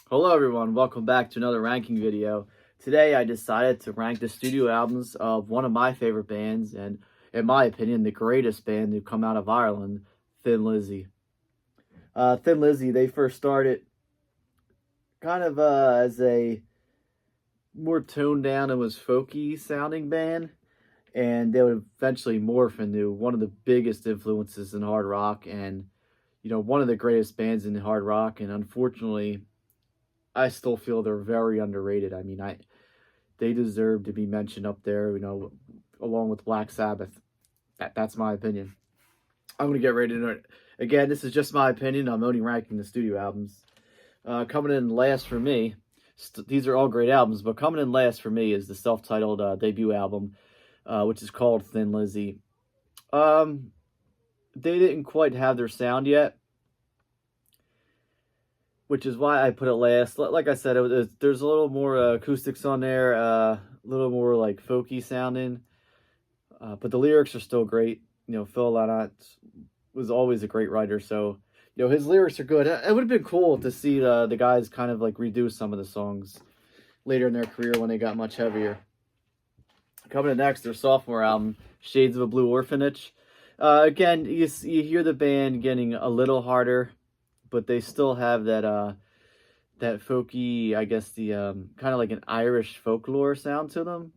Hello everyone, welcome back to another ranking video. Today I decided to rank the studio albums of one of my favorite bands and, in my opinion, the greatest band to come out of Ireland, Thin Lizzy. Thin Lizzy, they first started kind of as a more toned down and was folky sounding band, and they would eventually morph into one of the biggest influences in hard rock and, one of the greatest bands in hard rock. And unfortunately, I still feel they're very underrated. I mean, they deserve to be mentioned up there, along with Black Sabbath. That's my opinion. I'm gonna get right into it. Again, this is just my opinion. I'm only ranking the studio albums. Coming in last for me, these are all great albums, but coming in last for me is the self-titled debut album, which is called Thin Lizzy. They didn't quite have their sound yet, which is why I put it last. Like I said, there's a little more acoustics on there, a little more like folky sounding, but the lyrics are still great. Phil Lynott was always a great writer, so his lyrics are good. It would have been cool to see the guys kind of like redo some of the songs later in their career when they got much heavier. Coming in next, their sophomore album, Shades of a Blue Orphanage. Again, you hear the band getting a little harder, but they still have that folky, I guess the kind of like an Irish folklore sound to them.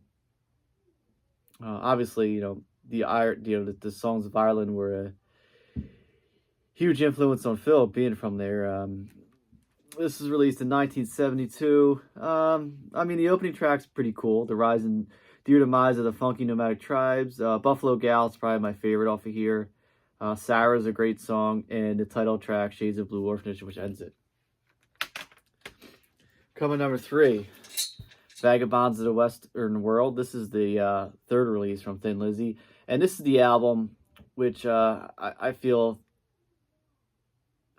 Obviously, the songs of Ireland were a huge influence on Phil, being from there. This was released in 1972. I mean, the opening track's pretty cool. The rise and dear demise of the funky nomadic tribes. Buffalo Gal is probably my favorite off of here. Sarah's a great song, and the title track, Shades of Blue Orphanage, which ends it. Coming number 3, Vagabonds of the Western World. This is the third release from Thin Lizzy, and this is the album which I feel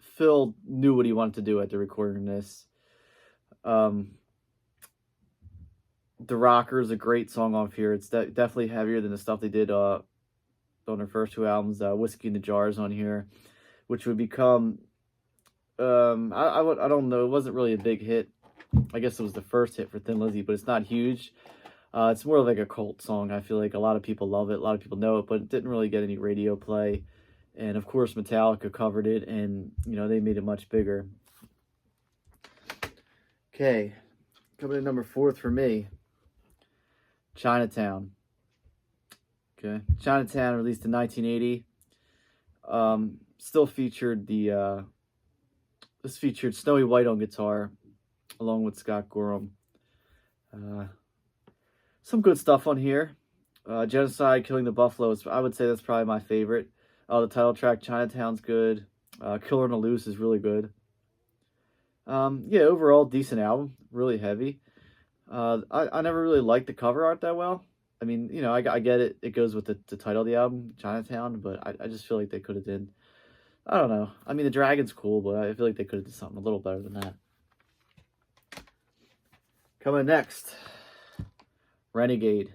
Phil knew what he wanted to do at the recording of this. The Rocker is a great song off here. It's definitely heavier than the stuff they did on their first two albums. Whiskey in the Jars on here, which would become I don't know, it wasn't really a big hit. I guess it was the first hit for Thin Lizzy, but it's not huge. It's more like a cult song. I feel like a lot of people love it, a lot of people know it, but it didn't really get any radio play. And of course, Metallica covered it, and they made it much bigger. Okay, coming in number 4 for me, Chinatown. Okay, Chinatown, released in 1980. Still featured this featured Snowy White on guitar, along with Scott Gorham. Some good stuff on here. Genocide, Killing the Buffaloes. I would say that's probably my favorite. The title track, Chinatown's good. Killer on the Loose is really good. Yeah, overall, decent album. Really heavy. I never really liked the cover art that well. I mean, I get it. It goes with the title of the album, Chinatown, but I just feel like they could have did, I don't know. I mean, the dragon's cool, but I feel like they could have did something a little better than that. Coming next, Renegade.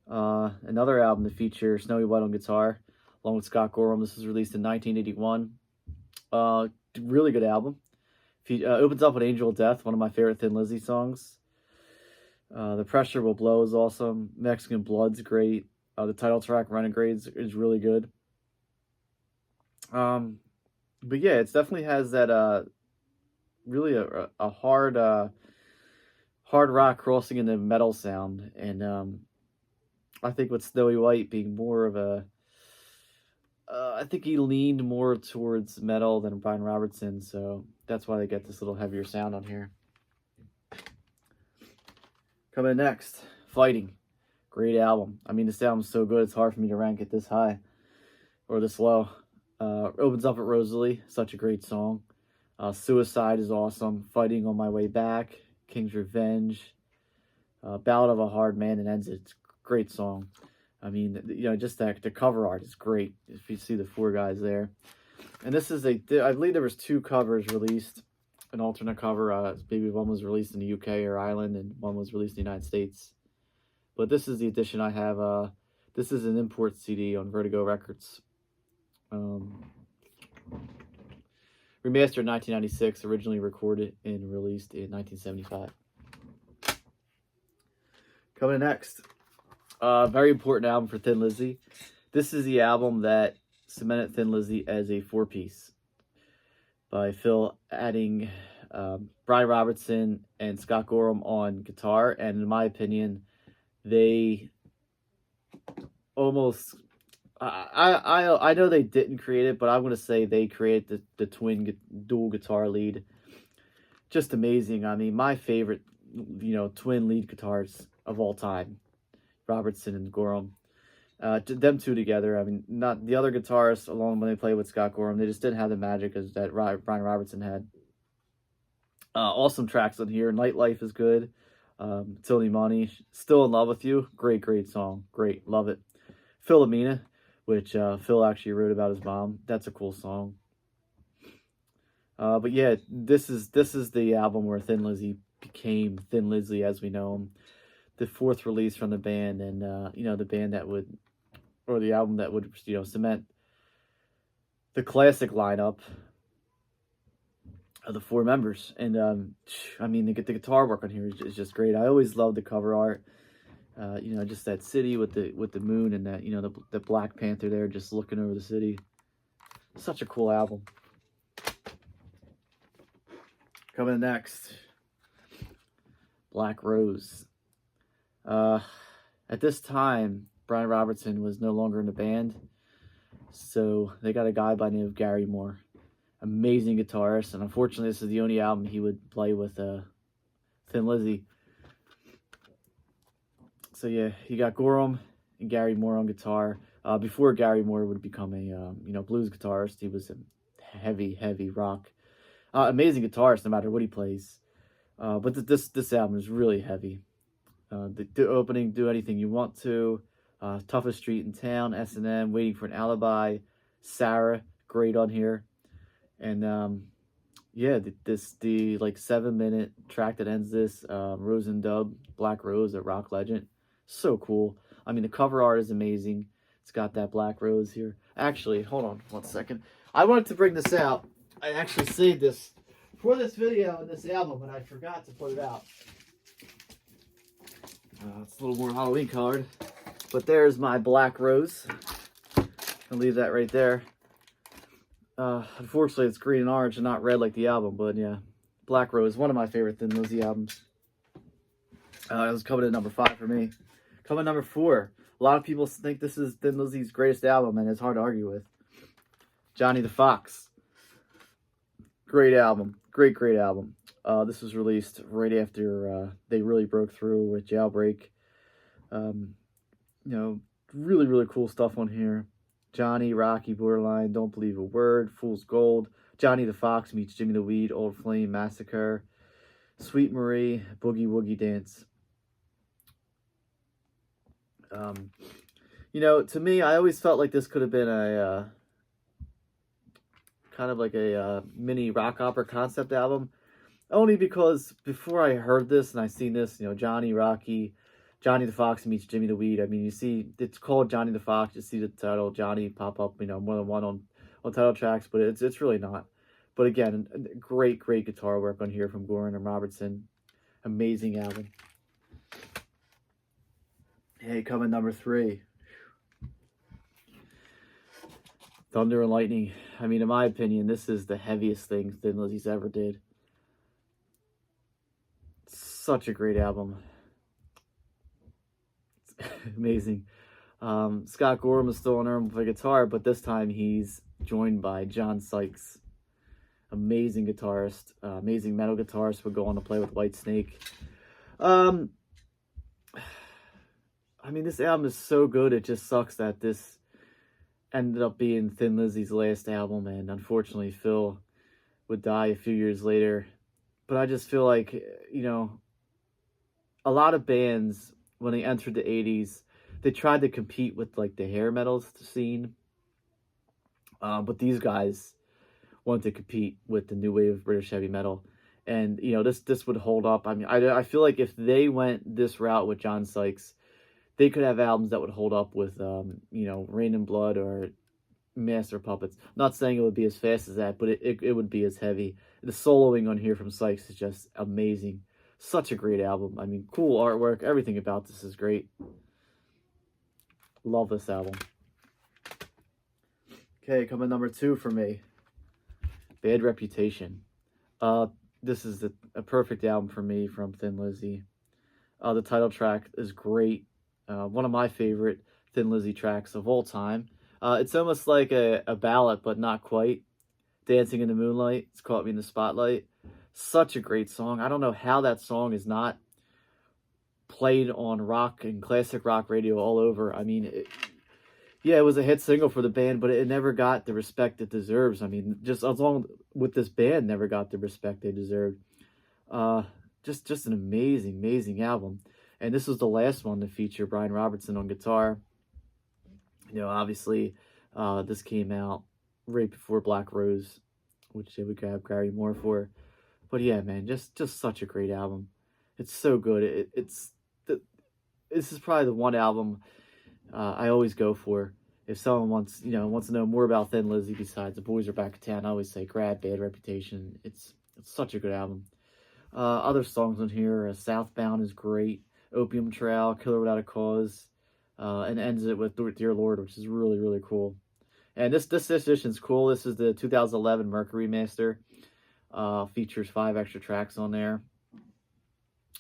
Another album to feature Snowy White on guitar, along with Scott Gorham. This was released in 1981. Really good album. Opens up with Angel of Death, one of my favorite Thin Lizzy songs. The Pressure Will Blow is awesome. Mexican Blood's great. The title track, Renegades, is really good. But yeah, it definitely has that really a hard rock crossing into metal sound, and I think with Snowy White being more of a I think he leaned more towards metal than Brian Robertson, so that's why they get this little heavier sound on here. Coming next, Fighting. Great album. I mean, this album's so good, it's hard for me to rank it this high or this low. Opens up at Rosalie, such a great song. Suicide is awesome. Fighting on My Way Back, King's Revenge, Ballad of a Hard Man, and ends it. It's a great song. I mean, just that the cover art is great. If you see the four guys there, and this is I believe there was 2 covers released, an alternate cover. Maybe one was released in the UK or Ireland, and one was released in the United States. But this is the edition I have. This is an import CD on Vertigo Records. Remastered in 1996, originally recorded and released in 1975. Coming in next, very important album for Thin Lizzy. This is the album that cemented Thin Lizzy as a four-piece by Phil adding Brian Robertson and Scott Gorham on guitar, and in my opinion, they almost I know they didn't create it, but I'm gonna say they created the twin dual guitar lead. Just amazing. I mean, my favorite, twin lead guitars of all time, Robertson and Gorham. Them two together. I mean, not the other guitarists alone when they played with Scott Gorham. They just didn't have the magic as that Brian Robertson had. Awesome tracks on here. Nightlife is good. Tony Money, Still in Love with You. Great song. Great, love it. Philomena, which Phil actually wrote about his mom. That's a cool song. But yeah, this is the album where Thin Lizzy became Thin Lizzy as we know him. The fourth release from the band, and the band that would, or the album that would, cement the classic lineup of the four members. And I mean, the guitar work on here is just great. I always love the cover art. Just that city with the moon and that, the Black Panther there just looking over the city. Such a cool album. Coming next, Black Rose. At this time, Brian Robertson was no longer in the band, so they got a guy by the name of Gary Moore. Amazing guitarist, and unfortunately this is the only album he would play with Thin Lizzy. So yeah, you got Gorham and Gary Moore on guitar. Before Gary Moore would become a blues guitarist, he was a heavy rock. Amazing guitarist no matter what he plays. But this album is really heavy. The opening, Do Anything You Want To, Toughest Street in Town, S&M, Waiting for an Alibi, Sarah, great on here. And yeah, the like 7-minute track that ends this, Rose and Dub, Black Rose, a rock legend. So cool. I mean, the cover art is amazing. It's got that Black Rose here. Actually, hold on 1 second. I wanted to bring this out. I actually saved this for this video and this album, but I forgot to put it out. It's a little more Halloween colored. But there's my Black Rose. I'll leave that right there. Unfortunately, it's green and orange and not red like the album, but yeah. Black Rose, one of my favorite Thin Lizzy albums. It was coming at number 5 for me. Coming at number 4. A lot of people think this is Thin Lizzy's greatest album, and it's hard to argue with. Johnny the Fox. Great album. Great album. This was released right after they really broke through with Jailbreak. Really cool stuff on here. Johnny, Rocky, Borderline, Don't Believe a Word, Fool's Gold, Johnny the Fox meets Jimmy the Weed, Old Flame, Massacre, Sweet Marie, Boogie Woogie Dance. To me, I always felt like this could have been a kind of like a mini rock opera concept album. Only because before I heard this and I seen this, Johnny, Rocky, Johnny the Fox meets Jimmy the Weed. I mean, you see, it's called Johnny the Fox. You see the title Johnny pop up, more than one on title tracks, but it's really not. But again, great guitar work on here from Gorham and Robertson. Amazing album. Hey, coming number 3. Thunder and Lightning. I mean, in my opinion, this is the heaviest thing Thin Lizzy's ever did. Such a great album. Amazing. Scott Gorham is still on there with a guitar, but this time he's joined by John Sykes. Amazing guitarist. Amazing metal guitarist. Would go on to play with Whitesnake. I mean, this album is so good. It just sucks that this ended up being Thin Lizzy's last album, and unfortunately Phil would die a few years later. But I just feel like, a lot of bands, when they entered the 80s, they tried to compete with like the hair metal scene. But these guys wanted to compete with the new wave of British heavy metal. And, this would hold up. I mean, I feel like if they went this route with John Sykes, they could have albums that would hold up with, Rain and Blood, or master puppets. I'm not saying it would be as fast as that, but it would be as heavy. The soloing on here from Sykes is just amazing. Such a great album. I mean, cool artwork. Everything about this is great. Love this album. Okay, coming number 2 for me. Bad Reputation. This is a perfect album for me from Thin Lizzy. The title track is great. One of my favorite Thin Lizzy tracks of all time. It's almost like a ballad, but not quite. Dancing in the Moonlight. It's Caught Me in the Spotlight. Such a great song. I don't know how that song is not played on rock and classic rock radio all over. I mean, it was a hit single for the band, but it never got the respect it deserves. I mean, just along with this band, never got the respect they deserved. Just an amazing album. And this was the last one to feature Brian Robertson on guitar. You know, obviously, this came out right before Black Rose, which they would grab Gary Moore for. But yeah, man, just such a great album. It's so good. This is probably the one album I always go for. If someone wants to know more about Thin Lizzy besides The Boys Are Back in Town, I always say grab Bad Reputation. It's such a good album. Other songs on here, Southbound is great. Opium Trail, Killer Without a Cause, and ends it with Dear Lord, which is really cool. And this edition's cool. This is the 2011 Mercury Master. Features 5 extra tracks on there,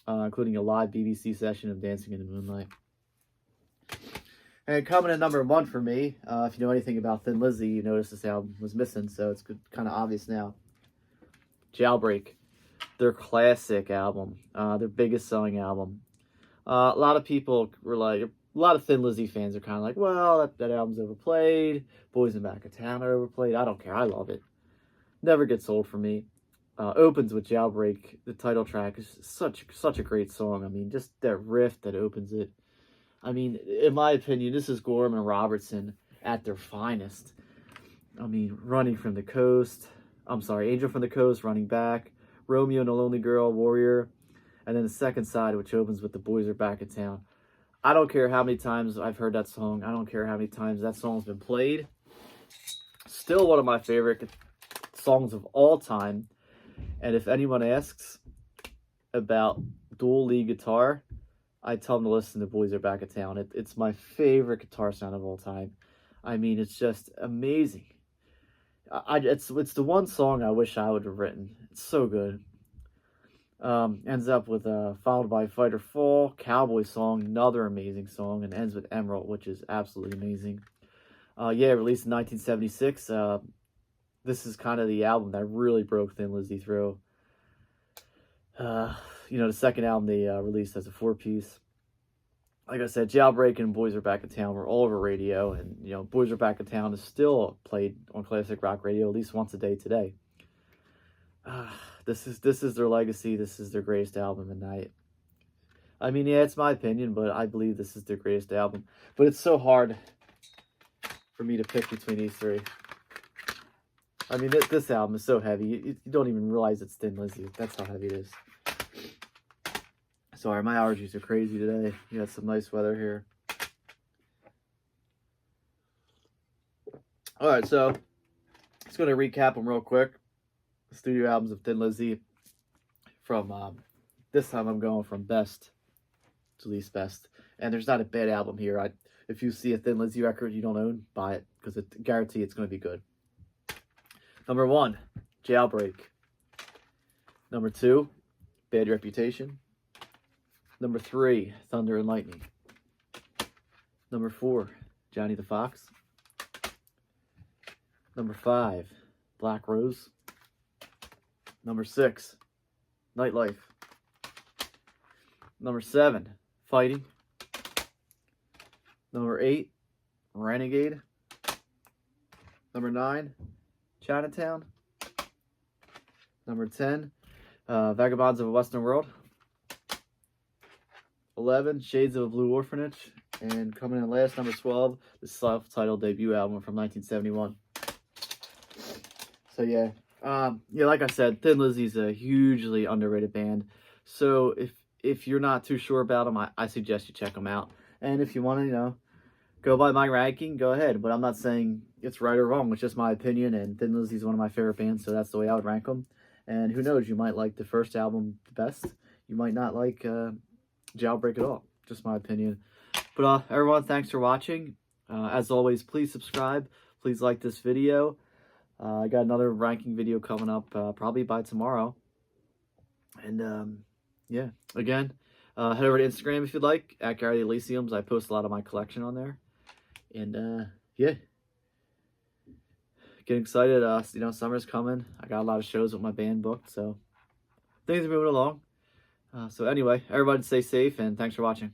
including a live BBC session of Dancing in the Moonlight. And coming in number 1 for me, if you know anything about Thin Lizzy, you notice this album was missing, so it's kind of obvious now. Jailbreak, their classic album, their biggest selling album. A lot of people were like, a lot of Thin Lizzy fans are kind of like, well, that album's overplayed. Boys in Back of Town are overplayed. I don't care. I love it. Never gets old for me. Opens with Jailbreak. The title track is such a great song. I mean, just that riff that opens it. I mean, in my opinion, this is Gorham and Robertson at their finest. I mean, Running from the Coast. I'm sorry, Angel from the Coast, Running Back. Romeo and the Lonely Girl, Warrior. And then the second side, which opens with The Boys Are Back in Town. I don't care how many times I've heard that song. I don't care how many times that song's been played. Still one of my favorite songs of all time. And if anyone asks about dual lead guitar, I tell them to listen to Boys Are Back in Town. It's my favorite guitar sound of all time. I mean, it's just amazing. It's the one song I wish I would have written. It's so good. Ends up with followed by Fight or Fall, Cowboy Song, another amazing song, and ends with Emerald, which is absolutely amazing. Released in 1976. This is kind of the album that really broke Thin Lizzy through. The second album they released as a 4-piece. Like I said, Jailbreak and Boys Are Back in Town were all over radio, and Boys Are Back in Town is still played on classic rock radio at least once a day today. This is their legacy. This is their greatest album, and I mean, yeah, it's my opinion, but I believe this is their greatest album. But it's so hard for me to pick between these 3. I mean, this album is so heavy. You don't even realize it's Thin Lizzy. That's how heavy it is. Sorry, my allergies are crazy today. You got some nice weather here. All right, so just going to recap them real quick. The studio albums of Thin Lizzy. From this time, I'm going from best to least best. And there's not a bad album here. If you see a Thin Lizzy record you don't own, buy it, because I guarantee it's going to be good. Number 1, Jailbreak. Number 2, Bad Reputation. Number 3, Thunder and Lightning. Number 4, Johnny the Fox. Number 5, Black Rose. Number 6, Nightlife. Number 7, Fighting. Number 8, Renegade. Number 9, Chinatown. Number 10, Vagabonds of a Western World. 11, Shades of a Blue Orphanage. And coming in last, number 12, the self-titled debut album from 1971. So yeah, like I said, Thin Lizzy's a hugely underrated band. So if you're not too sure about them, I suggest you check them out. And if you want to, go by my ranking, go ahead. But I'm not saying it's right or wrong. It's just my opinion, and Thin Lizzy is one of my favorite bands, so that's the way I would rank them. And who knows, you might like the first album the best. You might not like Jailbreak at all. Just my opinion. But everyone, thanks for watching. As always, please subscribe. Please like this video. I got another ranking video coming up probably by tomorrow. And yeah, again, head over to Instagram if you'd like, at Gary Elysiums. I post a lot of my collection on there. And yeah, getting excited. You know, summer's coming. I got a lot of shows with my band booked, so things are moving along. So anyway, everybody stay safe, and thanks for watching.